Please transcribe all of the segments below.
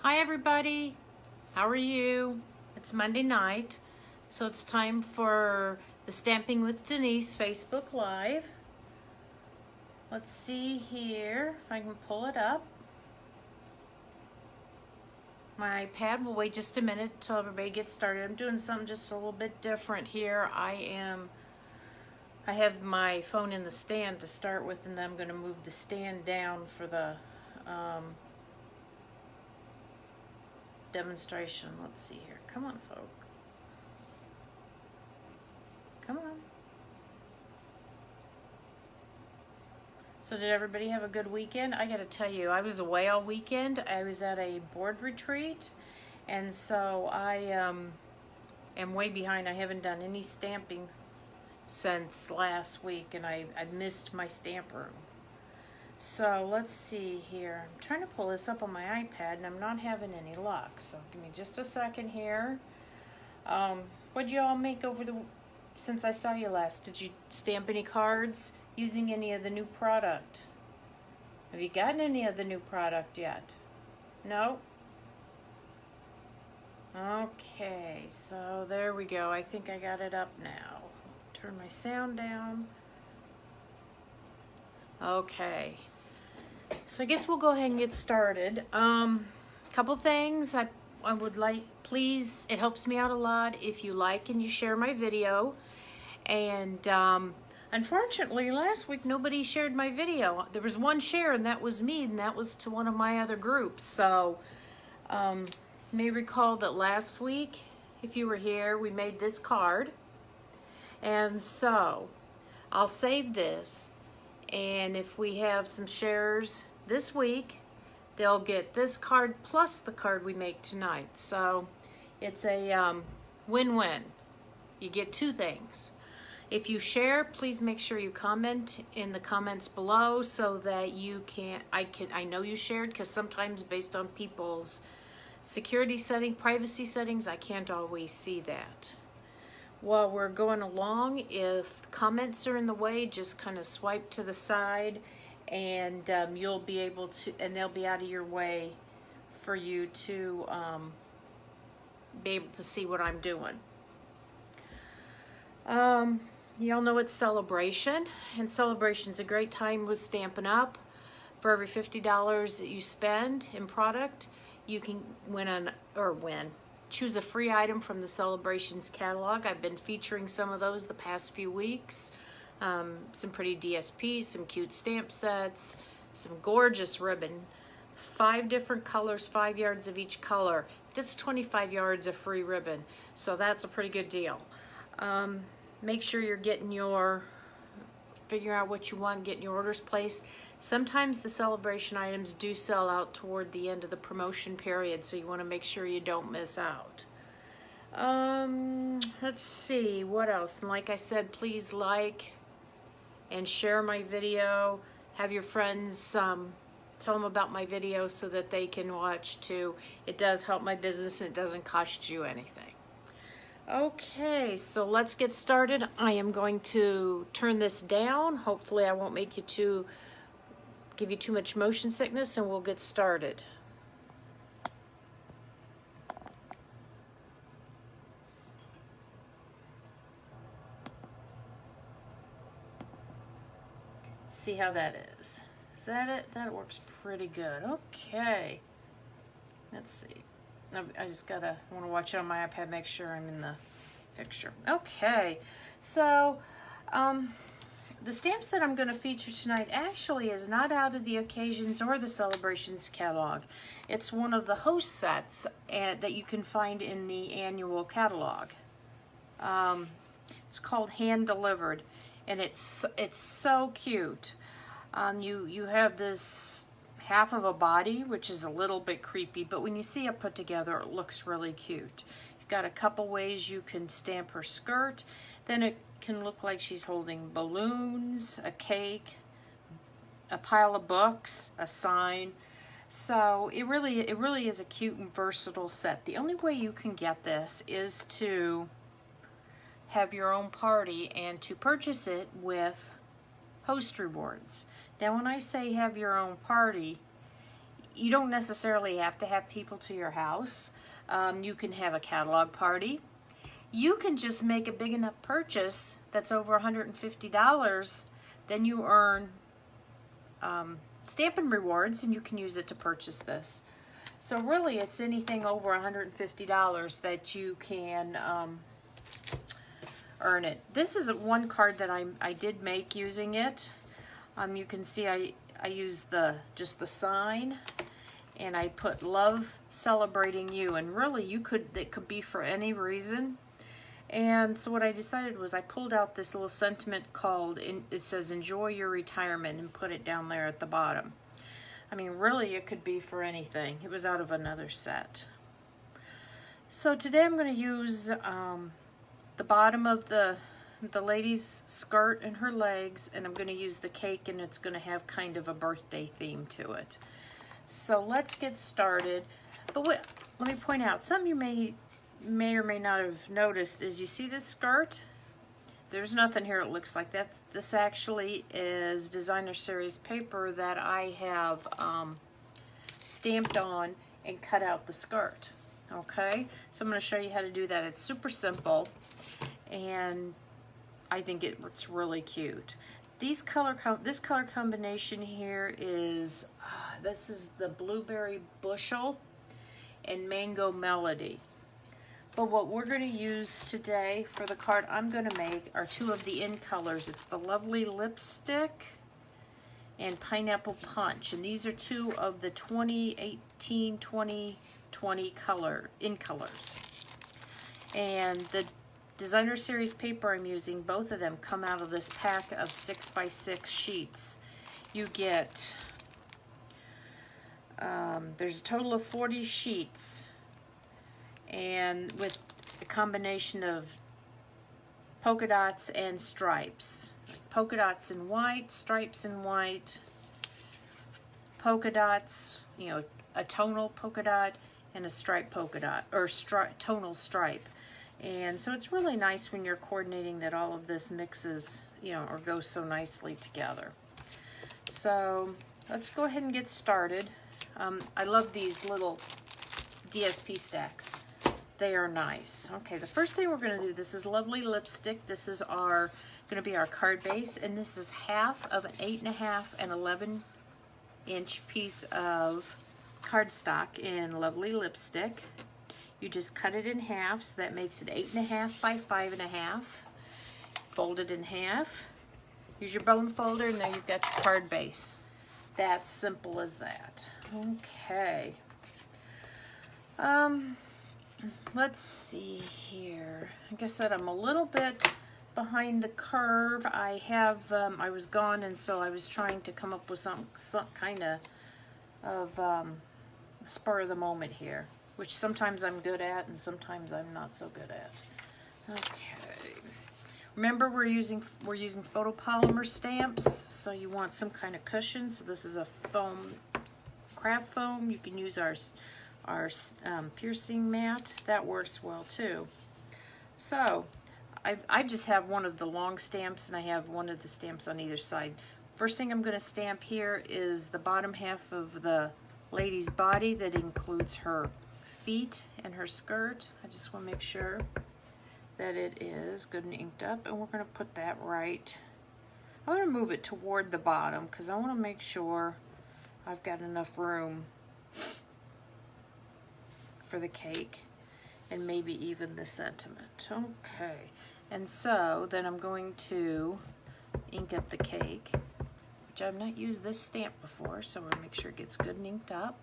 Hi everybody, how are you? It's Monday night, so it's time for the Stamping with Denise Facebook Live. Let's see here if I can pull it up. My iPad will wait just a minute till everybody gets started. I'm doing something just a little bit different here. I have my phone in the stand to start with, and then I'm going to move the stand down for the demonstration. Let's see here. Come on, folk. Come on. So did everybody have a good weekend? I gotta tell you, I was away all weekend. I was at a board retreat, and so I am way behind. I haven't done any stamping since last week, and I missed my stamp room. So let's see here. I'm trying to pull this up on my iPad and I'm not having any luck. So give me just a second here. What'd you all make since I saw you last? Did you stamp any cards using any of the new product? Have you gotten any of the new product yet? No? Okay, so there we go. I think I got it up now. Turn my sound down. Okay, so I guess we'll go ahead and get started. Couple things I would like, please, it helps me out a lot if you like and you share my video. And unfortunately last week nobody shared my video. There was one share and that was me, and that was to one of my other groups. So you may recall that last week, if you were here, we made this card. And so I'll save this. And if we have some shares this week, they'll get this card plus the card we make tonight. So it's a win-win. You get two things. If you share, please make sure you comment in the comments below so that you I know you shared, because sometimes based on people's security setting, privacy settings, I can't always see that. While we're going along, if comments are in the way, just kind of swipe to the side, and you'll be able to, and they'll be out of your way for you to be able to see what I'm doing. You all know it's Celebration, and Celebration's a great time with Stampin' Up. For every $50 that you spend in product, you can choose a free item from the Celebrations catalog. I've been featuring some of those the past few weeks. Some pretty DSPs, some cute stamp sets, some gorgeous ribbon, 5 different colors, 5 yards of each color. That's 25 yards of free ribbon, so that's a pretty good deal. Make sure you're figuring out what you want, getting your orders placed. Sometimes the Celebration items do sell out toward the end of the promotion period, so you want to make sure you don't miss out. Let's see, what else? And like I said, please like and share my video. Have your friends tell them about my video so that they can watch too. It does help my business and it doesn't cost you anything. Okay, so let's get started. I am going to turn this down. Hopefully I won't make you give you too much motion sickness, and we'll get started. See how that is. Is that it? That works pretty good. Okay. Let's see. I just want to watch it on my iPad, make sure I'm in the picture. Okay. So, the stamp set I'm going to feature tonight actually is not out of the Occasions or the Celebrations catalog. It's one of the host sets that you can find in the annual catalog. It's called Hand Delivered, and it's so cute. You have this half of a body, which is a little bit creepy, but when you see it put together, it looks really cute. You've got a couple ways you can stamp her skirt. Then it can look like she's holding balloons, a cake, a pile of books, a sign. So it really is a cute and versatile set. The only way you can get this is to have your own party and to purchase it with host rewards. Now when I say have your own party, you don't necessarily have to have people to your house. You can have a catalog party. You can just make a big enough purchase that's over $150. Then you earn Stampin' Rewards, and you can use it to purchase this. So really, it's anything over $150 that you can earn it. This is one card that I did make using it. You can see I use just the sign, and I put love celebrating you, and really it could be for any reason. And so what I decided was I pulled out this little sentiment it says enjoy your retirement, and put it down there at the bottom. I mean, really, it could be for anything. It was out of another set. So today I'm going to use the bottom of the lady's skirt and her legs, and I'm going to use the cake, and it's going to have kind of a birthday theme to it. So let's get started. But let me point out, something you may or may not have noticed is, you see this skirt? There's nothing here it looks like that. This actually is designer series paper that I have stamped on and cut out the skirt. Okay, so I'm going to show you how to do that. It's super simple, and I think it's really cute. This color combination here is this is the Blueberry Bushel and Mango Melody. But what we're going to use today for the card I'm going to make are two of the in colors. It's the Lovely Lipstick and Pineapple Punch. And these are two of the 2018-2020 in colors. And the designer series paper I'm using, both of them come out of this pack of 6x6 sheets. You get, there's a total of 40 sheets, and with a combination of polka dots and stripes. Polka dots in white, stripes in white, polka dots, you know, a tonal polka dot and a striped polka dot, or tonal stripe. And so it's really nice when you're coordinating that all of this mixes, you know, or goes so nicely together. So let's go ahead and get started. I love these little DSP stacks. They are nice. Okay, the first thing we're going to do, this is Lovely Lipstick. This is going to be our card base, and this is half of an 8.5 and 11-inch piece of cardstock in Lovely Lipstick. You just cut it in half, so that makes it 8.5 by 5.5. Fold it in half. Use your bone folder, and now you've got your card base. That's simple as that. Okay. Let's see here. Like I said, I'm a little bit behind the curve. I was gone, and so I was trying to come up with some kind of spur of the moment here, which sometimes I'm good at and sometimes I'm not so good at. Okay. Remember, we're using photopolymer stamps, so you want some kind of cushion. So this is a foam, craft foam. You can use our piercing mat. That works well too. So I just have one of the long stamps, and I have one of the stamps on either side. First thing I'm going to stamp here is the bottom half of the lady's body. That includes her feet and her skirt. I just want to make sure that it is good and inked up, and we're going to put that right. I'm going to move it toward the bottom because I want to make sure I've got enough room for the cake and maybe even the sentiment. Okay, and so then I'm going to ink up the cake, which I've not used this stamp before, so we're going to make sure it gets good and inked up.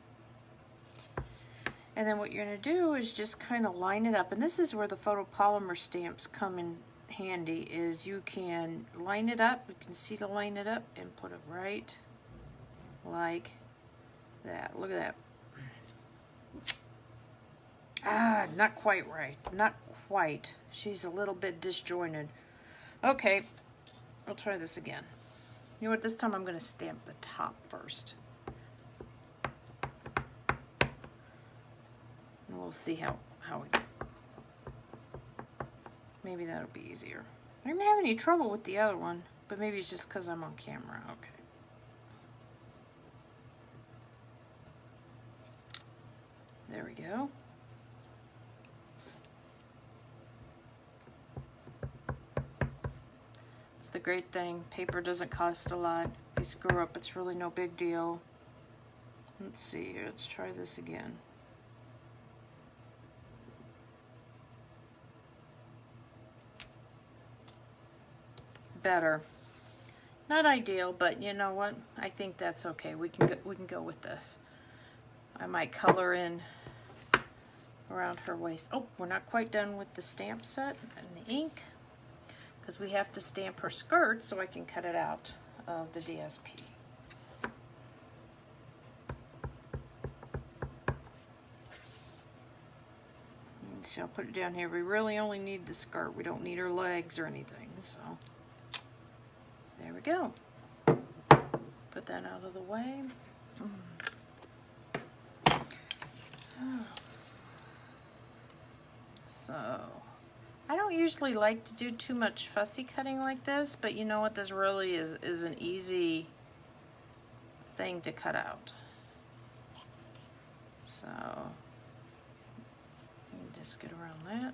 And then what you're going to do is just kind of line it up, and this is where the photopolymer stamps come in handy, is you can line it up, you can see to line it up and put it right like that. Look at that. Ah, not quite right. Not quite. She's a little bit disjointed. Okay, I'll try this again. You know what, this time I'm going to stamp the top first. And we'll see how we go. Maybe that'll be easier. I didn't have any trouble with the other one, but maybe it's just because I'm on camera. Okay. There we go. It's the great thing. Paper doesn't cost a lot. If you screw up, it's really no big deal. Let's see here. Let's try this again. Better. Not ideal, but you know what? I think that's okay. We can go with this. I might color in around her waist. Oh, we're not quite done with the stamp set and the ink, because we have to stamp her skirt so I can cut it out of the DSP. So I'll put it down here. We really only need the skirt. We don't need her legs or anything. So there we go. Put that out of the way. So I don't usually like to do too much fussy cutting like this, but you know what? This really is an easy thing to cut out. So let me just get around that.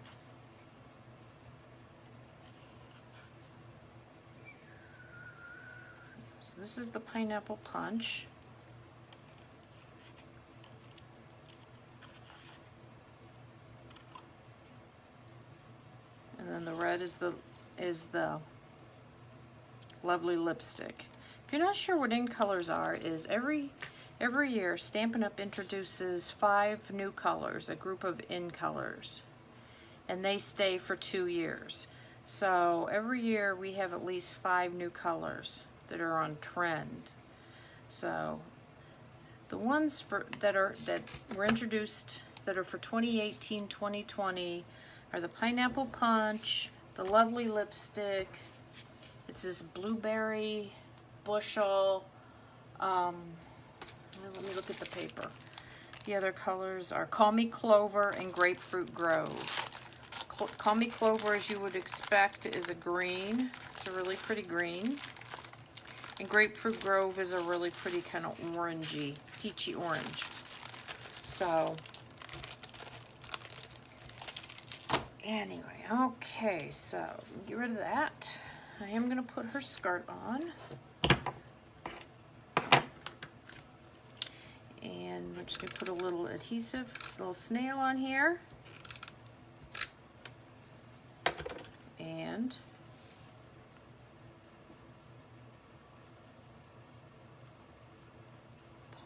So this is the pineapple punch. And then the red is the lovely lipstick. If you're not sure what in colors are, is every year Stampin' Up! Introduces 5 new colors, a group of in colors, and they stay for 2 years. So every year we have at least 5 new colors that are on trend. So the ones that were introduced that are for 2018, 2020 are the Pineapple Punch, the lovely lipstick. It's this blueberry bushel. Let me look at the paper. The other colors are Call Me Clover and Grapefruit Grove. Call Me Clover, as you would expect, is a green. It's a really pretty green. And Grapefruit Grove is a really pretty kind of orangey, peachy orange. So anyway, okay, so get rid of that. I am going to put her skirt on. And we're just going to put a little adhesive, this little snail on here. And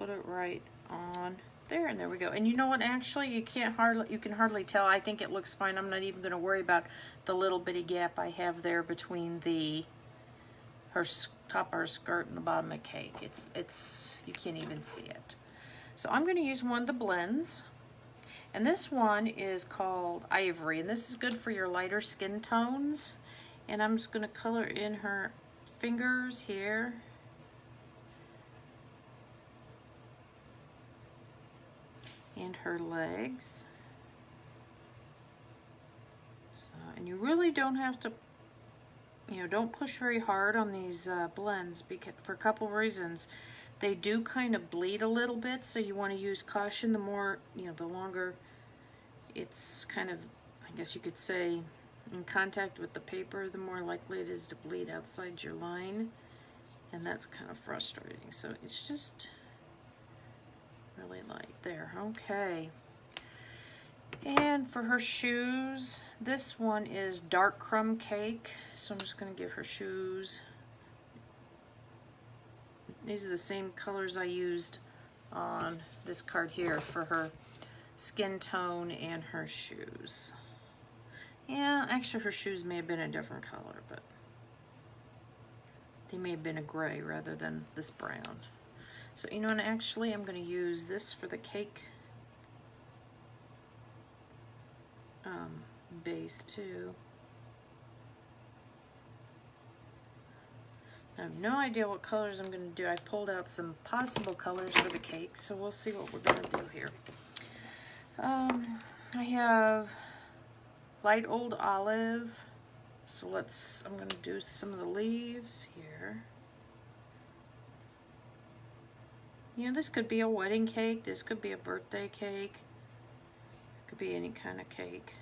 put it right on there, and there we go. And you know what, actually you can hardly tell. I think it looks fine. I'm not even going to worry about the little bitty gap I have there between her top of her skirt and the bottom of the cake. It's you can't even see it. So I'm going to use one of the blends, and this one is called Ivory, and this is good for your lighter skin tones. And I'm just going to color in her fingers here. And her legs. So, and you really don't have to, don't push very hard on these blends, because for a couple reasons. They do kind of bleed a little bit, so you want to use caution. The more, the longer it's kind of, I guess you could say, in contact with the paper, the more likely it is to bleed outside your line, and that's kind of frustrating. So it's just really light there. Okay. And for her shoes, this one is Dark Crumb Cake, so I'm just going to give her shoes. These are the same colors I used on this card here for her skin tone and her shoes. Yeah, actually her shoes may have been a different color, but they may have been a gray rather than this brown. So, and actually I'm going to use this for the cake base too. I have no idea what colors I'm going to do. I pulled out some possible colors for the cake, so we'll see what we're going to do here. I have light old olive, so I'm going to do some of the leaves here. This could be a wedding cake, this could be a birthday cake. Could be any kind of cake.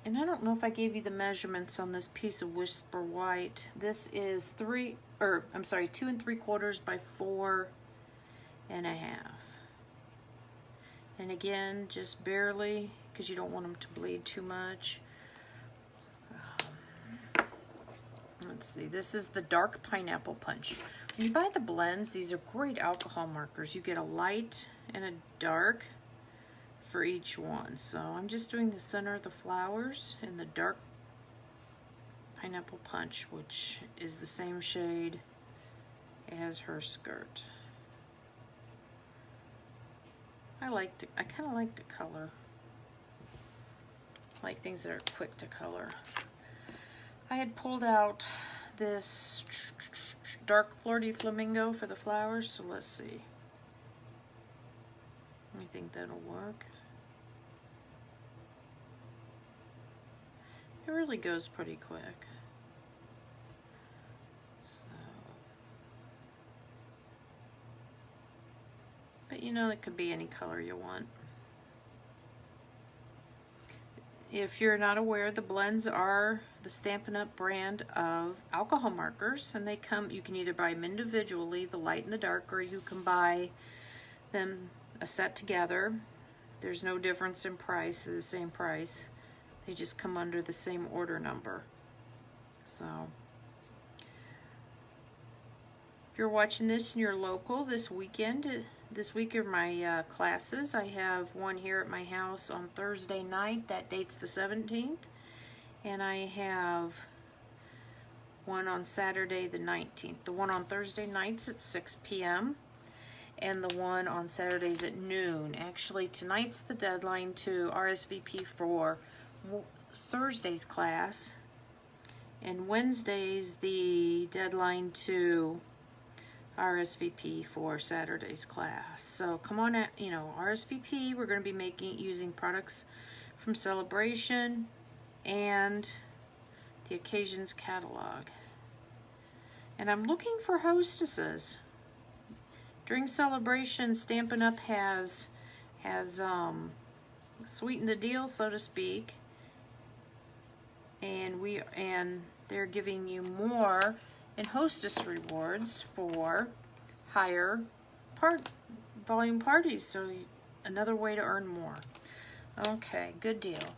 And I don't know if I gave you the measurements on this piece of Whisper White. This is 2 3/4 by 4 1/2. And again, just barely, because you don't want them to bleed too much. Let's see, this is the dark pineapple punch. When you buy the blends, these are great alcohol markers. You get a light and a dark for each one. So I'm just doing the center of the flowers in the dark pineapple punch, which is the same shade as her skirt. I kind of like to color. I like things that are quick to color. I had pulled out this dark Flirty Flamingo for the flowers, so let's see. I think that'll work. It really goes pretty quick. But you know, it could be any color you want. If you're not aware, the blends are the Stampin' Up! Brand of alcohol markers, and they come, you can either buy them individually, the light and the dark, or you can buy them a set together. There's no difference in price, they're the same price. They just come under the same order number. So, if you're watching this and you're local this weekend, this week are my classes. I have one here at my house on Thursday night. That date's the 17th. And I have one on Saturday the 19th. The one on Thursday nights at 6 p.m. and the one on Saturdays at noon. Actually, tonight's the deadline to RSVP for Thursday's class. And Wednesday's the deadline to RSVP for Saturday's class. So come on out, you know, RSVP. We're going to be using products from Celebration and the Occasions catalog. And I'm looking for hostesses. During Celebration, Stampin' Up! has sweetened the deal, so to speak. And they're giving you more in Hostess rewards for higher volume parties, so another way to earn more. Okay, good deal.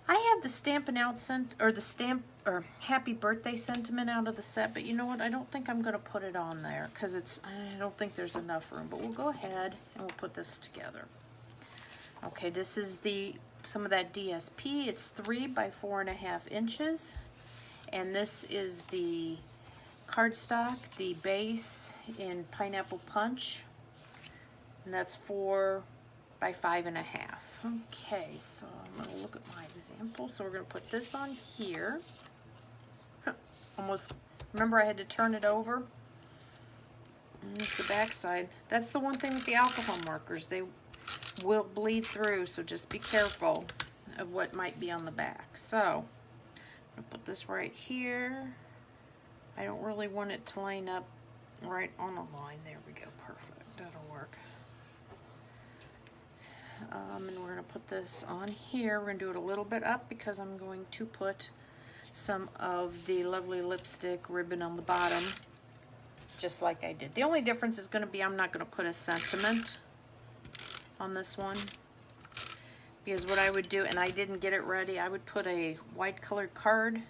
I had the Stampin' Out Happy Birthday sentiment out of the set, but you know what? I don't think I'm going to put it on there because I don't think there's enough room. But we'll go ahead and we'll put this together. Okay, this is some of that DSP. It's 3 by 4.5 inches, and this is the cardstock, the base in Pineapple Punch, and that's 4 by 5.5. Okay, so I'm going to look at my example. So we're going to put this on here. Almost, remember I had to turn it over? And here's the back side. That's the one thing with the alcohol markers. They will bleed through, so just be careful of what might be on the back. So, I'm going to put this right here. I don't really want it to line up right on a line. There we go, perfect. That'll work. And we're going to put this on here. We're going to do it a little bit up because I'm going to put some of the lovely lipstick ribbon on the bottom, just like I did. The only difference is going to be I'm not going to put a sentiment on this one, because what I would do, and I didn't get it ready, I would put a white colored card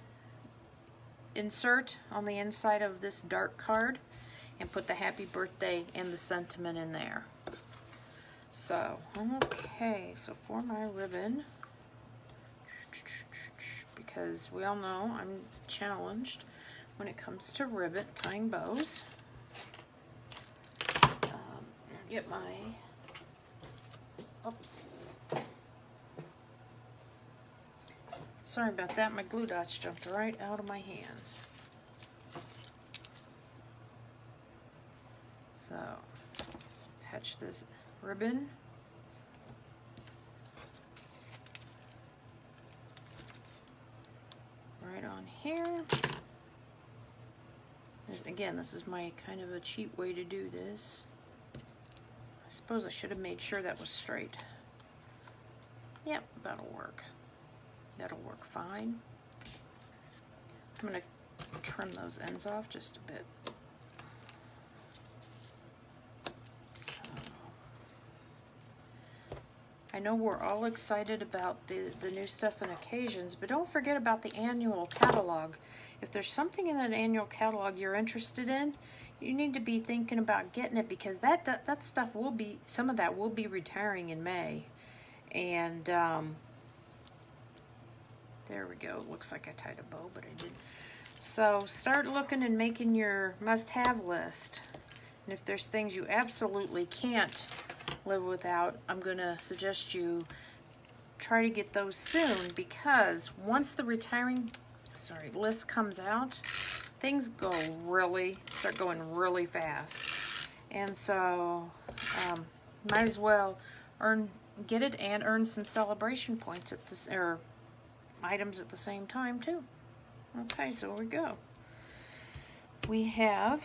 insert on the inside of this dark card and put the happy birthday and the sentiment in there. So, okay, so for my ribbon, because we all know I'm challenged when it comes to ribbon tying bows. Get my, oops, sorry about that, my glue dots jumped right out of my hands. So, attach this ribbon. Right on here. Again, this is my kind of a cheap way to do this. I suppose I should have made sure that was straight. Yep, that'll work. That'll work fine. I'm going to trim those ends off just a bit. So, I know we're all excited about the new stuff and occasions, but don't forget about the annual catalog. If there's something in that annual catalog you're interested in, you need to be thinking about getting it, because that stuff will be, some of that will be retiring in May. And there we go. It looks like I tied a bow, but I didn't. So start looking and making your must-have list. And if there's things you absolutely can't live without, I'm going to suggest you try to get those soon, because once the list comes out, things start going really fast. And so might as well get it and earn some celebration points at this, or items at the same time too. Okay, so here we go. We have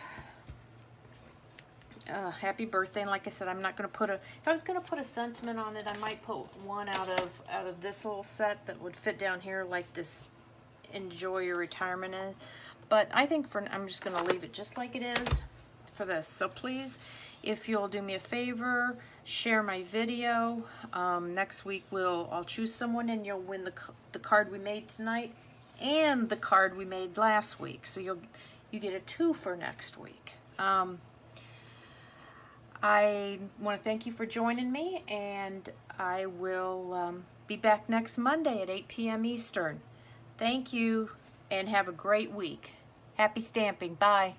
happy birthday, and like I said, I'm not going to put if I was going to put a sentiment on it, I might put one out of this little set that would fit down here, like this enjoy your retirement in. But I think I'm just going to leave it just like it is for this. So please, if you'll do me a favor, share my video. Next week I'll choose someone, and you'll win the card we made tonight and the card we made last week. So you get a 2 for next week. I want to thank you for joining me, and I will be back next Monday at 8 p.m. Eastern. Thank you, and have a great week. Happy stamping. Bye.